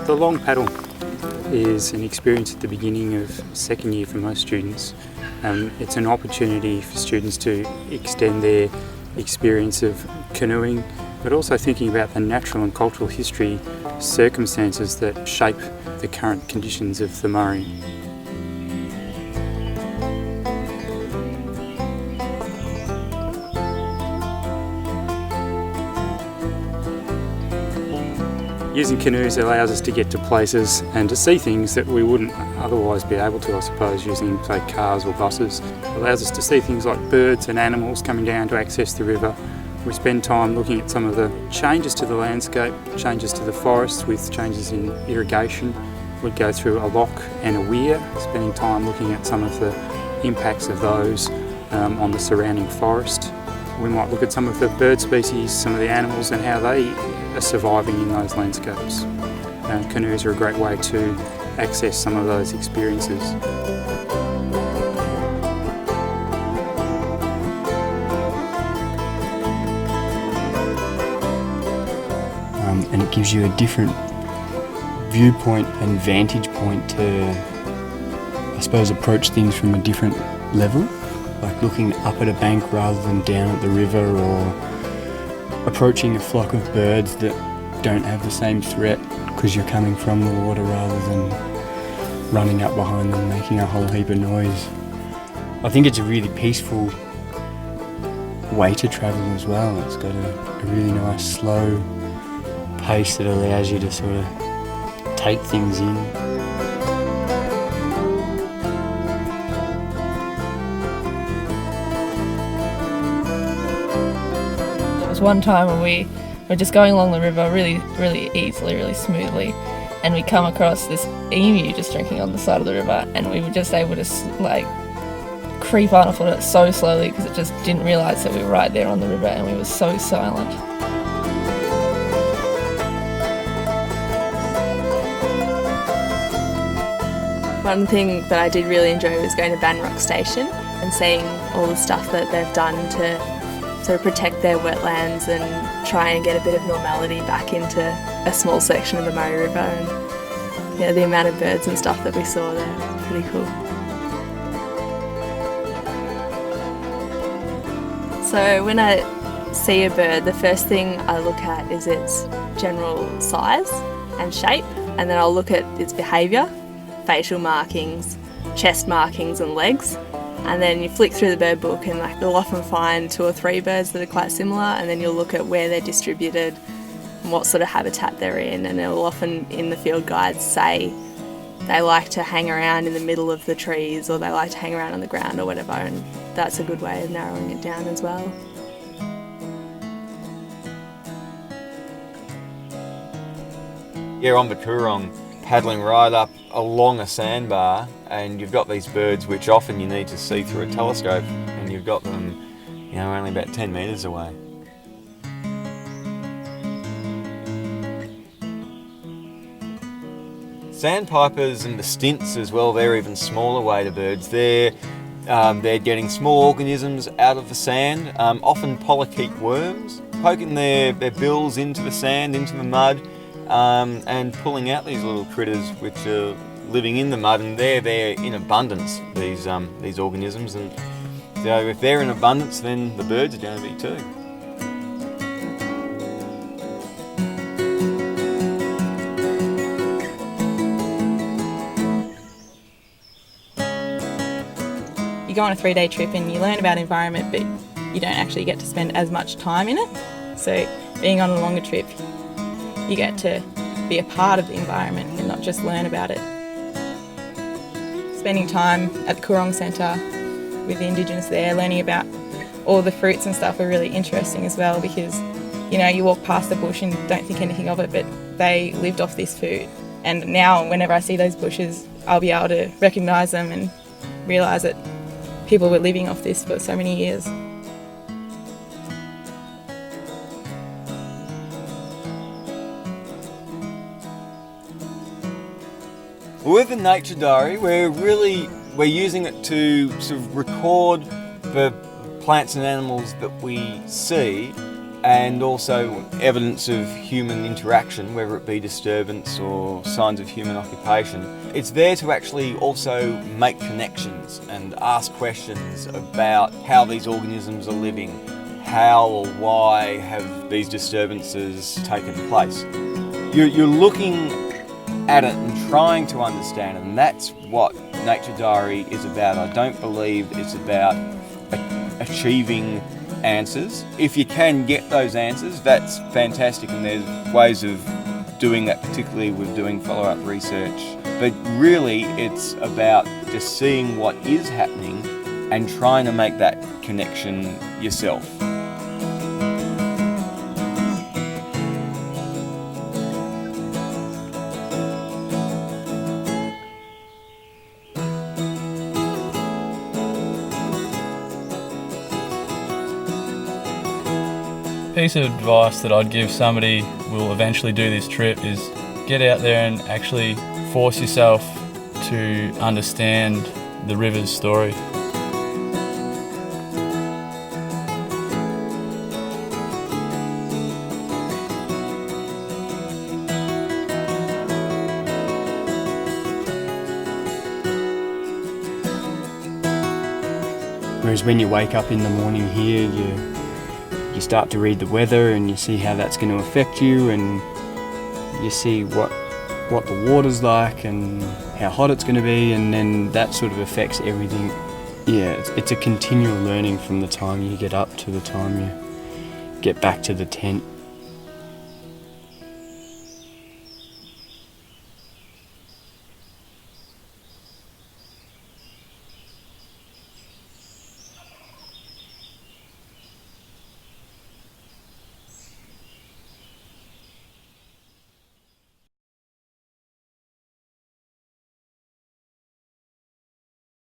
The long paddle is an experience at the beginning of second year for most students. It's an opportunity for students to extend their experience of canoeing, but also thinking about the natural and cultural history circumstances that shape the current conditions of the Murray. Using canoes allows us to get to places and to see things that we wouldn't otherwise be able to, I suppose, using, say, cars or buses. It allows us to see things like birds and animals coming down to access the river. We spend time looking at some of the changes to the landscape, changes to the forests with changes in irrigation. We'd go through a lock and a weir, spending time looking at some of the impacts of those on the surrounding forest. We might look at some of the bird species, some of the animals and how they are surviving in those landscapes. Canoes are a great way to access some of those experiences. And it gives you a different viewpoint and vantage point to, I suppose, approach things from a different level. Like looking up at a bank rather than down at the river, or approaching a flock of birds that don't have the same threat because you're coming from the water rather than running up behind them making a whole heap of noise. I think it's a really peaceful way to travel as well. It's got a really nice slow pace that allows you to sort of take things in. One time when we were just going along the river really easily, really smoothly, and we come across this emu just drinking on the side of the river, and we were just able to creep on off it so slowly because it just didn't realise that we were right there on the river, and we were so silent. One thing that I did really enjoy was going to Banrock Station and seeing all the stuff that they've done to sort of protect their wetlands and try and get a bit of normality back into a small section of the Murray River, and yeah, the amount of birds and stuff that we saw there was pretty cool. So when I see a bird, the first thing I look at is its general size and shape, and then I'll look at its behaviour, facial markings, chest markings and legs. And then you flick through the bird book and you'll often find 2 or 3 birds that are quite similar, and then you'll look at where they're distributed and what sort of habitat they're in, and it'll often in the field guides say they like to hang around in the middle of the trees or they like to hang around on the ground or whatever, and that's a good way of narrowing it down as well. Yeah, on the Coorong, paddling right up along a sandbar, and you've got these birds which often you need to see through a telescope, and you've got them, only about 10 metres away. Sandpipers and the stints as well, they're even smaller wader birds. They're getting small organisms out of the sand, often polychaete worms, poking their bills into the sand, into the mud, and pulling out these little critters which are living in the mud, and they're there in abundance, these organisms, and so if they're in abundance then the birds are going to be too. You go on a 3-day trip and you learn about environment, but you don't actually get to spend as much time in it. So being on a longer trip, you get to be a part of the environment and not just learn about it. Spending time at the Coorong Centre with the Indigenous there, learning about all the fruits and stuff are really interesting as well, because you walk past the bush and don't think anything of it, but they lived off this food. And now whenever I see those bushes, I'll be able to recognise them and realise that people were living off this for so many years. With the nature diary, we're using it to sort of record the plants and animals that we see, and also evidence of human interaction, whether it be disturbance or signs of human occupation. It's there to actually also make connections and ask questions about how these organisms are living, how or why have these disturbances taken place. You're looking at it and trying to understand it, and that's what Nature Diary is about. I don't believe it's about achieving answers. If you can get those answers, that's fantastic, and there's ways of doing that, particularly with doing follow-up research. But really, it's about just seeing what is happening and trying to make that connection yourself. Piece of advice that I'd give somebody who will eventually do this trip is get out there and actually force yourself to understand the river's story. Whereas when you wake up in the morning here, you start to read the weather and you see how that's going to affect you, and you see what the water's like and how hot it's going to be, and then that sort of affects everything. Yeah, it's a continual learning from the time you get up to the time you get back to the tent.